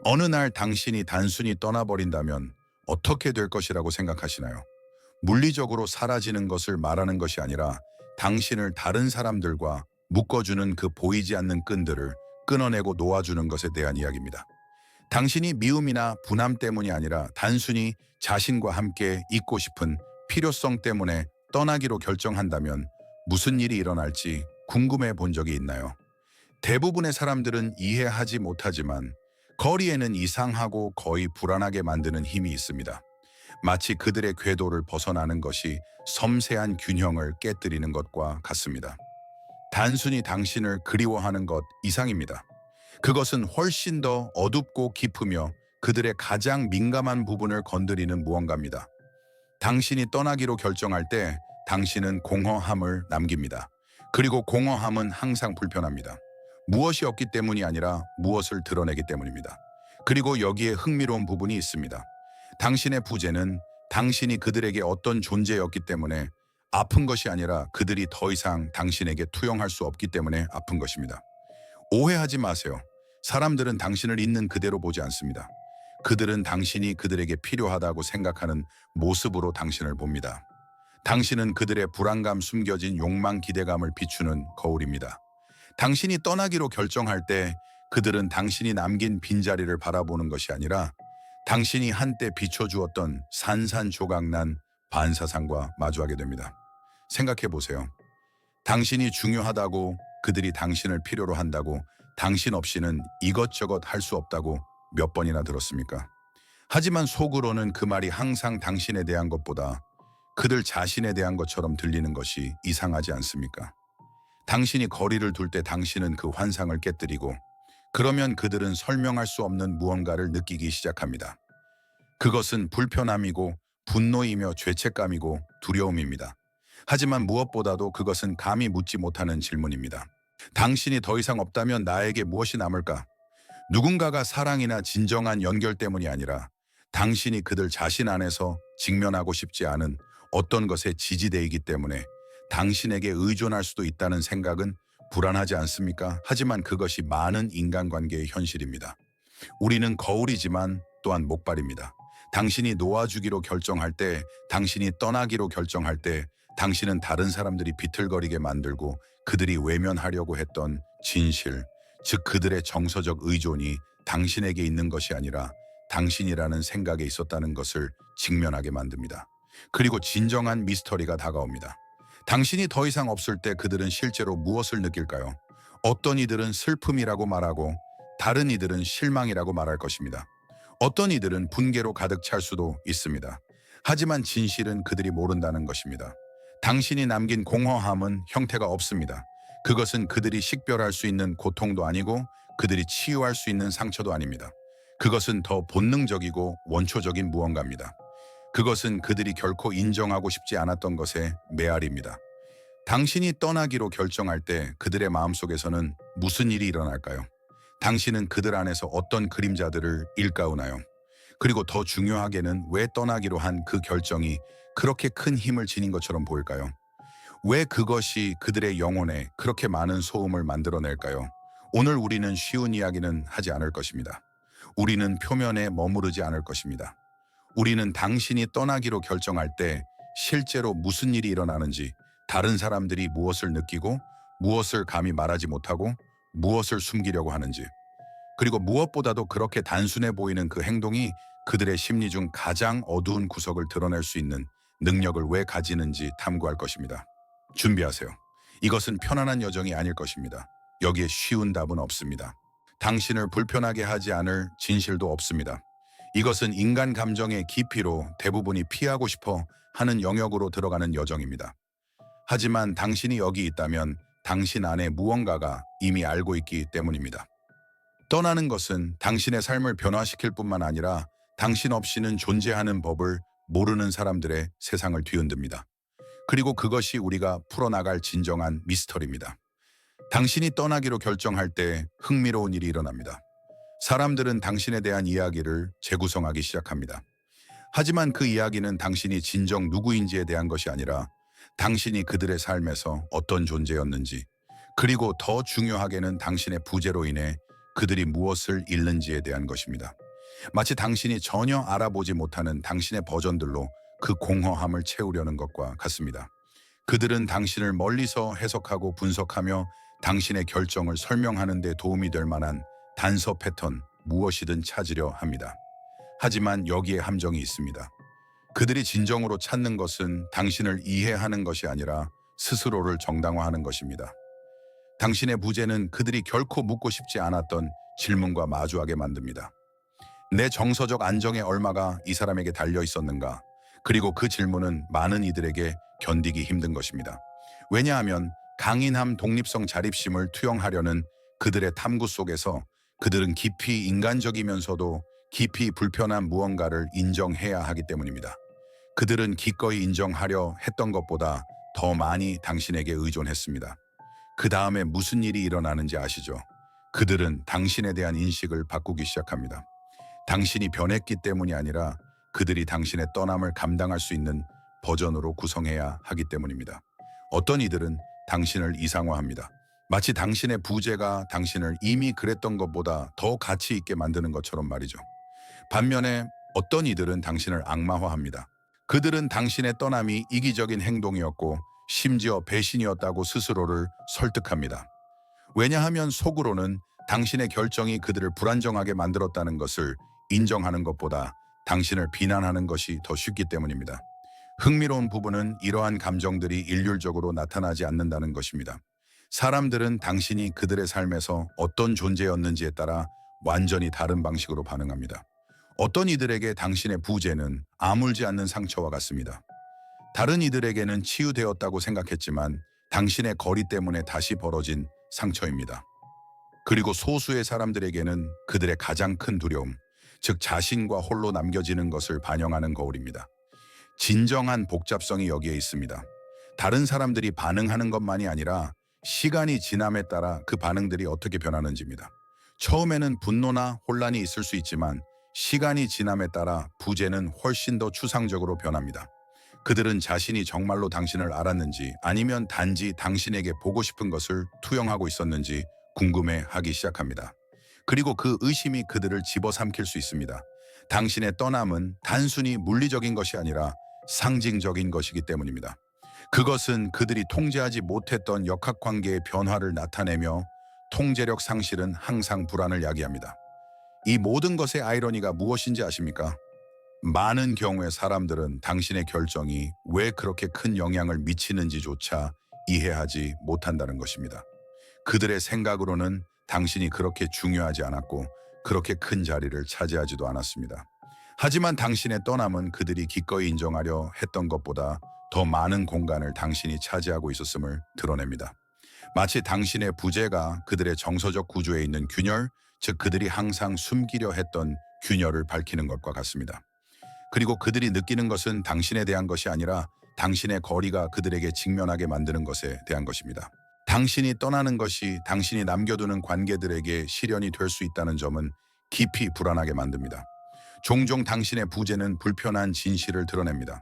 어느 날 당신이 단순히 떠나버린다면 어떻게 될 것이라고 생각하시나요? 물리적으로 사라지는 것을 말하는 것이 아니라 당신을 다른 사람들과 묶어주는 그 보이지 않는 끈들을 끊어내고 놓아주는 것에 대한 이야기입니다. 당신이 미움이나 분함 때문이 아니라 단순히 자신과 함께 있고 싶은 필요성 때문에 떠나기로 결정한다면 무슨 일이 일어날지 궁금해 본 적이 있나요? 대부분의 사람들은 이해하지 못하지만 거리에는 이상하고 거의 불안하게 만드는 힘이 있습니다. 마치 그들의 궤도를 벗어나는 것이 섬세한 균형을 깨뜨리는 것과 같습니다. 단순히 당신을 그리워하는 것 이상입니다. 그것은 훨씬 더 어둡고 깊으며 그들의 가장 민감한 부분을 건드리는 무언가입니다. 당신이 떠나기로 결정할 때 당신은 공허함을 남깁니다. 그리고 공허함은 항상 불편합니다. 무엇이 없기 때문이 아니라 무엇을 드러내기 때문입니다. 그리고 여기에 흥미로운 부분이 있습니다. 당신의 부재는 당신이 그들에게 어떤 존재였기 때문에 아픈 것이 아니라 그들이 더 이상 당신에게 투영할 수 없기 때문에 아픈 것입니다. 오해하지 마세요. 사람들은 당신을 있는 그대로 보지 않습니다. 그들은 당신이 그들에게 필요하다고 생각하는 모습으로 당신을 봅니다. 당신은 그들의 불안감, 숨겨진 욕망, 기대감을 비추는 거울입니다. 당신이 떠나기로 결정할 때 그들은 당신이 남긴 빈자리를 바라보는 것이 아니라 당신이 한때 비춰주었던 산산조각난 반사상과 마주하게 됩니다. 생각해 보세요. 당신이 중요하다고, 그들이 당신을 필요로 한다고, 당신 없이는 이것저것 할 수 없다고 몇 번이나 들었습니까? 하지만 속으로는 그 말이 항상 당신에 대한 것보다 그들 자신에 대한 것처럼 들리는 것이 이상하지 않습니까? 당신이 거리를 둘 때 당신은 그 환상을 깨뜨리고, 그러면 그들은 설명할 수 없는 무언가를 느끼기 시작합니다. 그것은 불편함이고 분노이며 죄책감이고 두려움입니다. 하지만 무엇보다도 그것은 감히 묻지 못하는 질문입니다. 당신이 더 이상 없다면 나에게 무엇이 남을까? 누군가가 사랑이나 진정한 연결 때문이 아니라 당신이 그들 자신 안에서 직면하고 싶지 않은 어떤 것에 지지대이기 때문에 당신에게 의존할 수도 있다는 생각은 불안하지 않습니까? 하지만 그것이 많은 인간관계의 현실입니다. 우리는 거울이지만 또한 목발입니다. 당신이 놓아주기로 결정할 때, 당신이 떠나기로 결정할 때, 당신은 다른 사람들이 비틀거리게 만들고 그들이 외면하려고 했던 진실, 즉 그들의 정서적 의존이 당신에게 있는 것이 아니라 당신이라는 생각에 있었다는 것을 직면하게 만듭니다. 그리고 진정한 미스터리가 다가옵니다. 당신이 더 이상 없을 때 그들은 실제로 무엇을 느낄까요? 어떤 이들은 슬픔이라고 말하고 다른 이들은 실망이라고 말할 것입니다. 어떤 이들은 분개로 가득 찰 수도 있습니다. 하지만 진실은 그들이 모른다는 것입니다. 당신이 남긴 공허함은 형태가 없습니다. 그것은 그들이 식별할 수 있는 고통도 아니고 그들이 치유할 수 있는 상처도 아닙니다. 그것은 더 본능적이고 원초적인 무언가입니다. 그것은 그들이 결코 인정하고 싶지 않았던 것의 메아리입니다. 당신이 떠나기로 결정할 때 그들의 마음속에서는 무슨 일이 일어날까요? 당신은 그들 안에서 어떤 그림자들을 일깨우나요? 그리고 더 중요하게는 왜 떠나기로 한 그 결정이 그렇게 큰 힘을 지닌 것처럼 보일까요? 왜 그것이 그들의 영혼에 그렇게 많은 소음을 만들어낼까요? 오늘 우리는 쉬운 이야기는 하지 않을 것입니다. 우리는 표면에 머무르지 않을 것입니다. 우리는 당신이 떠나기로 결정할 때 실제로 무슨 일이 일어나는지, 다른 사람들이 무엇을 느끼고 무엇을 감히 말하지 못하고 무엇을 숨기려고 하는지, 그리고 무엇보다도 그렇게 단순해 보이는 그 행동이 그들의 심리 중 가장 어두운 구석을 드러낼 수 있는 능력을 왜 가지는지 탐구할 것입니다. 준비하세요. 이것은 편안한 여정이 아닐 것입니다. 여기에 쉬운 답은 없습니다. 당신을 불편하게 하지 않을 진실도 없습니다. 이것은 인간 감정의 깊이로 대부분이 피하고 싶어 하는 영역으로 들어가는 여정입니다. 하지만 당신이 여기 있다면 당신 안에 무언가가 이미 알고 있기 때문입니다. 떠나는 것은 당신의 삶을 변화시킬 뿐만 아니라 당신 없이는 존재하는 법을 모르는 사람들의 세상을 뒤흔듭니다. 그리고 그것이 우리가 풀어나갈 진정한 미스터리입니다. 당신이 떠나기로 결정할 때 흥미로운 일이 일어납니다. 사람들은 당신에 대한 이야기를 재구성하기 시작합니다. 하지만 그 이야기는 당신이 진정 누구인지에 대한 것이 아니라 당신이 그들의 삶에서 어떤 존재였는지, 그리고 더 중요하게는 당신의 부재로 인해 그들이 무엇을 잃는지에 대한 것입니다. 마치 당신이 전혀 알아보지 못하는 당신의 버전들로 그 공허함을 채우려는 것과 같습니다. 그들은 당신을 멀리서 해석하고 분석하며 당신의 결정을 설명하는 데 도움이 될 만한 단서 패턴 무엇이든 찾으려 합니다. 하지만 여기에 함정이 있습니다. 그들이 진정으로 찾는 것은 당신을 이해하는 것이 아니라 스스로를 정당화하는 것입니다. 당신의 부재는 그들이 결코 묻고 싶지 않았던 질문과 마주하게 만듭니다. 내 정서적 안정의 얼마가 이 사람에게 달려 있었는가? 그리고 그 질문은 많은 이들에게 견디기 힘든 것입니다. 왜냐하면 강인함, 독립성, 자립심을 투영하려는 그들의 탐구 속에서 그들은 깊이 인간적이면서도 깊이 불편한 무언가를 인정해야 하기 때문입니다. 그들은 기꺼이 인정하려 했던 것보다 더 많이 당신에게 의존했습니다. 그 다음에 무슨 일이 일어나는지 아시죠? 그들은 당신에 대한 인식을 바꾸기 시작합니다. 당신이 변했기 때문이 아니라 그들이 당신의 떠남을 감당할 수 있는 버전으로 구성해야 하기 때문입니다. 어떤 이들은 당신을 이상화합니다. 마치 당신의 부재가 당신을 이미 그랬던 것보다 더 가치 있게 만드는 것처럼 말이죠. 반면에 어떤 이들은 당신을 악마화합니다. 그들은 당신의 떠남이 이기적인 행동이었고 심지어 배신이었다고 스스로를 설득합니다. 왜냐하면 속으로는 당신의 결정이 그들을 불안정하게 만들었다는 것을 인정하는 것보다 당신을 비난하는 것이 더 쉽기 때문입니다. 흥미로운 부분은 이러한 감정들이 일률적으로 나타나지 않는다는 것입니다. 사람들은 당신이 그들의 삶에서 어떤 존재였는지에 따라 완전히 다른 방식으로 반응합니다. 어떤 이들에게 당신의 부재는 아물지 않는 상처와 같습니다. 다른 이들에게는 치유되었다고 생각했지만 당신의 거리 때문에 다시 벌어진 상처입니다. 그리고 소수의 사람들에게는 그들의 가장 큰 두려움, 즉 자신과 홀로 남겨지는 것을 반영하는 거울입니다. 진정한 복잡성이 여기에 있습니다. 다른 사람들이 반응하는 것만이 아니라 시간이 지남에 따라 그 반응들이 어떻게 변하는지입니다. 처음에는 분노나 혼란이 있을 수 있지만 시간이 지남에 따라 부재는 훨씬 더 추상적으로 변합니다. 그들은 자신이 정말로 당신을 알았는지 아니면 단지 당신에게 보고 싶은 것을 투영하고 있었는지 궁금해하기 시작합니다. 그리고 그 의심이 그들을 집어삼킬 수 있습니다. 당신의 떠남은 단순히 물리적인 것이 아니라 상징적인 것이기 때문입니다. 그것은 그들이 통제하지 못했던 역학관계의 변화를 나타내며 통제력 상실은 항상 불안을 야기합니다. 이 모든 것의 아이러니가 무엇인지 아십니까? 많은 경우에 사람들은 당신의 결정이 왜 그렇게 큰 영향을 미치는지조차 이해하지 못한다는 것입니다. 그들의 생각으로는 당신이 그렇게 중요하지 않았고 그렇게 큰 자리를 차지하지도 않았습니다. 하지만 당신의 떠남은 그들이 기꺼이 인정하려 했던 것보다 더 많은 공간을 당신이 차지하고 있었음을 드러냅니다. 마치 당신의 부재가 그들의 정서적 구조에 있는 균열, 즉 그들이 항상 숨기려 했던 균열을 밝히는 것과 같습니다. 그리고 그들이 느끼는 것은 당신에 대한 것이 아니라 당신의 거리가 그들에게 직면하게 만드는 것에 대한 것입니다. 당신이 떠나는 것이 당신이 남겨두는 관계들에게 시련이 될 수 있다는 점은 깊이 불안하게 만듭니다. 종종 당신의 부재는 불편한 진실을 드러냅니다.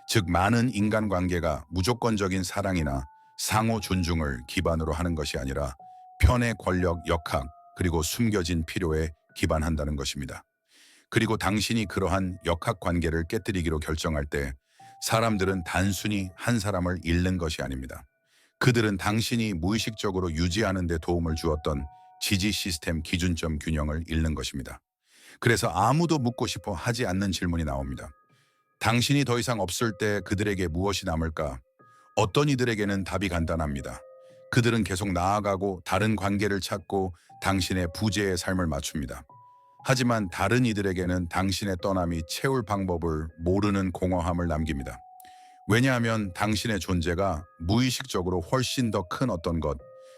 즉 많은 인간관계가 무조건적인 사랑이나 상호 존중을 기반으로 하는 것이 아니라 편의 권력, 역학, 그리고 숨겨진 필요에 기반한다는 것입니다. 그리고 당신이 그러한 역학관계를 깨뜨리기로 결정할 때 사람들은 단순히 한 사람을 잃는 것이 아닙니다. 그들은 당신이 무의식적으로 유지하는 데 도움을 주었던 지지 시스템 기준점 균형을 잃는 것입니다. 그래서 아무도 묻고 싶어 하지 않는 질문이 나옵니다. 당신이 더 이상 없을 때 그들에게 무엇이 남을까? 어떤 이들에게는 답이 간단합니다. 그들은 계속 나아가고 다른 관계를 찾고 당신의 부재의 삶을 맞춥니다. 하지만 다른 이들에게는 당신의 떠남이 채울 방법을 모르는 공허함을 남깁니다. 왜냐하면 당신의 존재가 무의식적으로 훨씬 더 큰 어떤 것,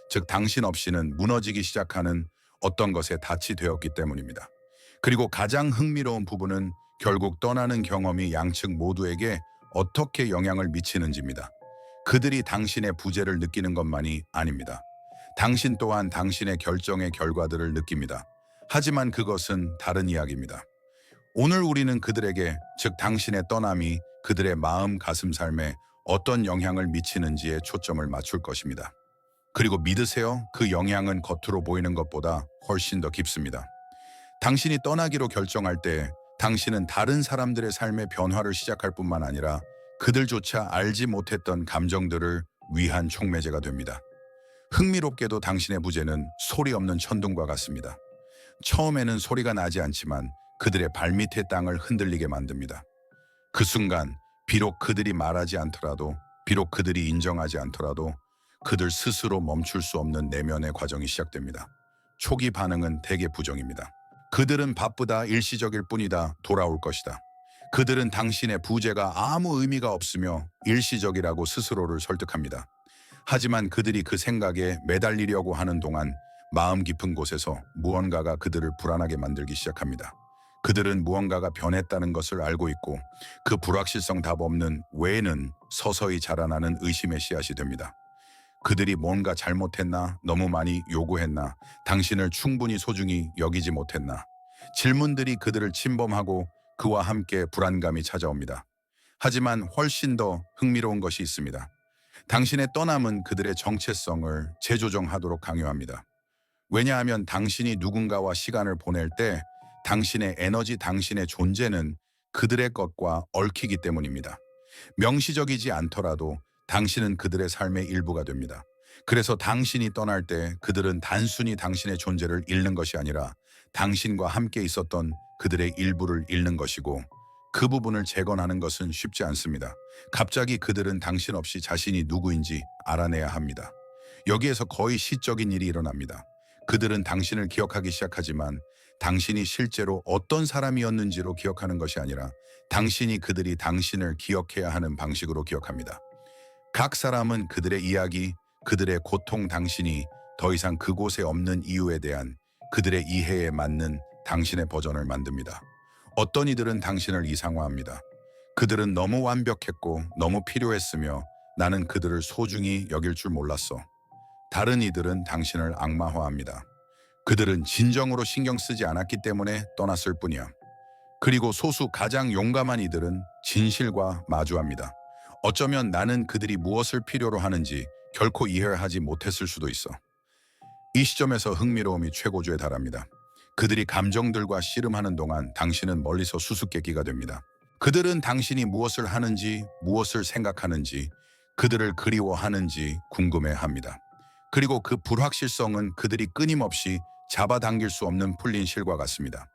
즉 당신 없이는 무너지기 시작하는 어떤 것에 닻이 되었기 때문입니다. 그리고 가장 흥미로운 부분은 결국 떠나는 경험이 양측 모두에게 어떻게 영향을 미치는지입니다. 그들이 당신의 부재를 느끼는 것만이 아닙니다. 당신 또한 당신의 결정의 결과들을 느낍니다. 하지만 그것은 다른 이야기입니다. 오늘 우리는 그들에게, 즉 당신의 떠남이 그들의 마음 가슴 삶에 어떤 영향을 미치는지에 초점을 맞출 것입니다. 그리고 믿으세요. 그 영향은 겉으로 보이는 것보다 훨씬 더 깊습니다. 당신이 떠나기로 결정할 때 당신은 다른 사람들의 삶의 변화를 시작할 뿐만 아니라 그들조차 알지 못했던 감정들을 위한 촉매제가 됩니다. 흥미롭게도 당신의 부재는 소리 없는 천둥과 같습니다. 처음에는 소리가 나지 않지만 그들의 발밑의 땅을 흔들리게 만듭니다. 그 순간 비록 그들이 말하지 않더라도, 비록 그들이 인정하지 않더라도 그들 스스로 멈출 수 없는 내면의 과정이 시작됩니다. 초기 반응은 대개 부정입니다. 그들은 바쁘다, 일시적일 뿐이다, 돌아올 것이다. 그들은 당신의 부재가 아무 의미가 없으며 일시적이라고 스스로를 설득합니다. 하지만 그들이 그 생각에 매달리려고 하는 동안 마음 깊은 곳에서 무언가가 그들을 불안하게 만들기 시작합니다. 그들은 무언가가 변했다는 것을 알고 있고 그 불확실성 답 없는 외에는 서서히 자라나는 의심의 씨앗이 됩니다. 그들이 뭔가 잘못했나, 너무 많이 요구했나, 당신을 충분히 소중히 여기지 못했나. 질문들이 그들을 침범하고 그와 함께 불안감이 찾아옵니다. 하지만 훨씬 더 흥미로운 것이 있습니다. 당신의 떠남은 그들의 정체성을 재조정하도록 강요합니다. 왜냐하면 당신이 누군가와 시간을 보낼 때 당신의 에너지, 당신의 존재는 그들의 것과 얽히기 때문입니다. 명시적이지 않더라도 당신은 그들의 삶의 일부가 됩니다. 그래서 당신이 떠날 때 그들은 단순히 당신의 존재를 잃는 것이 아니라 당신과 함께 있었던 그들의 일부를 잃는 것이고, 그 부분을 재건하는 것은 쉽지 않습니다. 갑자기 그들은 당신 없이 자신이 누구인지 알아내야 합니다. 여기에서 거의 시적인 일이 일어납니다. 그들은 당신을 기억하기 시작하지만 당신이 실제로 어떤 사람이었는지로 기억하는 것이 아니라 당신이 그들이 당신을 기억해야 하는 방식으로 기억합니다. 각 사람은 그들의 이야기, 그들의 고통, 당신이 더 이상 그곳에 없는 이유에 대한 그들의 이해에 맞는 당신의 버전을 만듭니다. 어떤 이들은 당신을 이상화합니다. 그들은 너무 완벽했고 너무 필요했으며 나는 그들을 소중히 여길 줄 몰랐어. 다른 이들은 당신을 악마화합니다. 그들은 진정으로 신경 쓰지 않았기 때문에 떠났을 뿐이야. 그리고 소수 가장 용감한 이들은 진실과 마주합니다. 어쩌면 나는 그들이 무엇을 필요로 하는지 결코 이해를 하지 못했을 수도 있어. 이 시점에서 흥미로움이 최고조에 달합니다. 그들이 감정들과 씨름하는 동안 당신은 멀리서 수수께끼가 됩니다. 그들은 당신이 무엇을 하는지, 무엇을 생각하는지, 그들을 그리워하는지 궁금해합니다. 그리고 그 불확실성은 그들이 끊임없이 잡아당길 수 없는 풀린 실과 같습니다.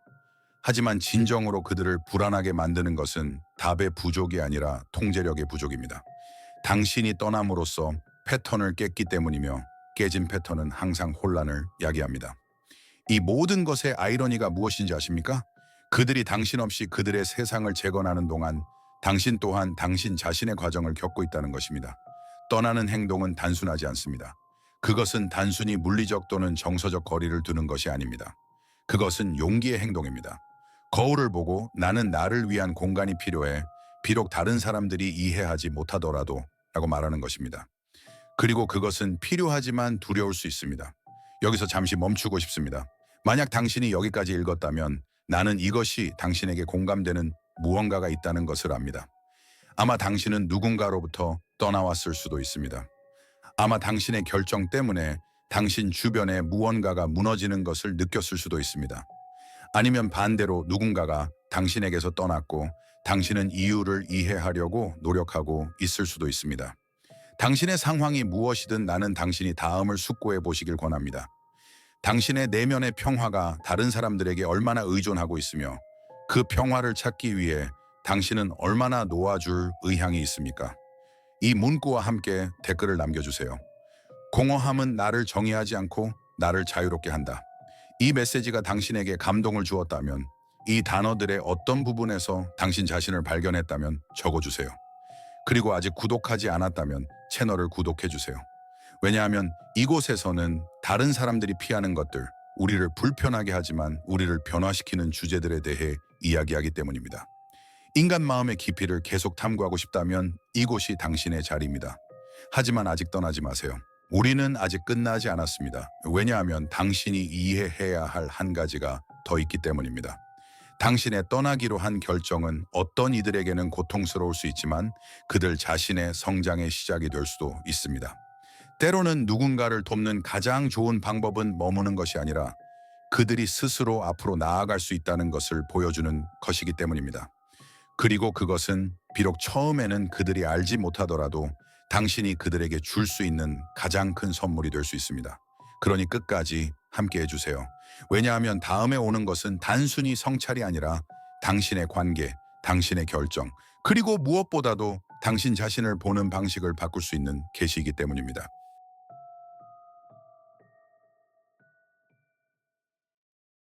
하지만 진정으로 그들을 불안하게 만드는 것은 답의 부족이 아니라 통제력의 부족입니다. 당신이 떠남으로써 패턴을 깼기 때문이며 깨진 패턴은 항상 혼란을 야기합니다. 이 모든 것의 아이러니가 무엇인지 아십니까? 그들이 당신 없이 그들의 세상을 재건하는 동안 당신 또한 당신 자신의 과정을 겪고 있다는 것입니다. 떠나는 행동은 단순하지 않습니다. 그것은 단순히 물리적 또는 정서적 거리를 두는 것이 아닙니다. 그것은 용기의 행동입니다. 거울을 보고 나는 나를 위한 공간이 필요해, 비록 다른 사람들이 이해하지 못하더라도 라고 말하는 것입니다. 그리고 그것은 필요하지만 두려울 수 있습니다. 여기서 잠시 멈추고 싶습니다. 만약 당신이 여기까지 읽었다면 나는 이것이 당신에게 공감되는 무언가가 있다는 것을 압니다. 아마 당신은 누군가로부터 떠나왔을 수도 있습니다. 아마 당신의 결정 때문에 당신 주변에 무언가가 무너지는 것을 느꼈을 수도 있습니다. 아니면 반대로 누군가가 당신에게서 떠났고 당신은 이유를 이해하려고 노력하고 있을 수도 있습니다. 당신의 상황이 무엇이든 나는 당신이 다음을 숙고해 보시길 권합니다. 당신의 내면의 평화가 다른 사람들에게 얼마나 의존하고 있으며 그 평화를 찾기 위해 당신은 얼마나 놓아줄 의향이 있습니까? 이 문구와 함께 댓글을 남겨주세요. 공허함은 나를 정의하지 않고 나를 자유롭게 한다. 이 메시지가 당신에게 감동을 주었다면, 이 단어들의 어떤 부분에서 당신 자신을 발견했다면 적어주세요. 그리고 아직 구독하지 않았다면 채널을 구독해주세요. 왜냐하면 이곳에서는 다른 사람들이 피하는 것들, 우리를 불편하게 하지만 우리를 변화시키는 주제들에 대해 이야기하기 때문입니다. 인간 마음의 깊이를 계속 탐구하고 싶다면 이곳이 당신의 자리입니다. 하지만 아직 떠나지 마세요. 우리는 아직 끝나지 않았습니다. 왜냐하면 당신이 이해해야 할 한 가지가 더 있기 때문입니다. 당신의 떠나기로 한 결정은 어떤 이들에게는 고통스러울 수 있지만 그들 자신의 성장의 시작이 될 수도 있습니다. 때로는 누군가를 돕는 가장 좋은 방법은 머무는 것이 아니라 그들이 스스로 앞으로 나아갈 수 있다는 것을 보여주는 것이기 때문입니다. 그리고 그것은 비록 처음에는 그들이 알지 못하더라도 당신이 그들에게 줄 수 있는 가장 큰 선물이 될 수 있습니다. 그러니 끝까지 함께 해주세요. 왜냐하면 다음에 오는 것은 단순히 성찰이 아니라 당신의 관계, 당신의 결정, 그리고 무엇보다도 당신 자신을 보는 방식을 바꿀 수 있는 계시이기 때문입니다.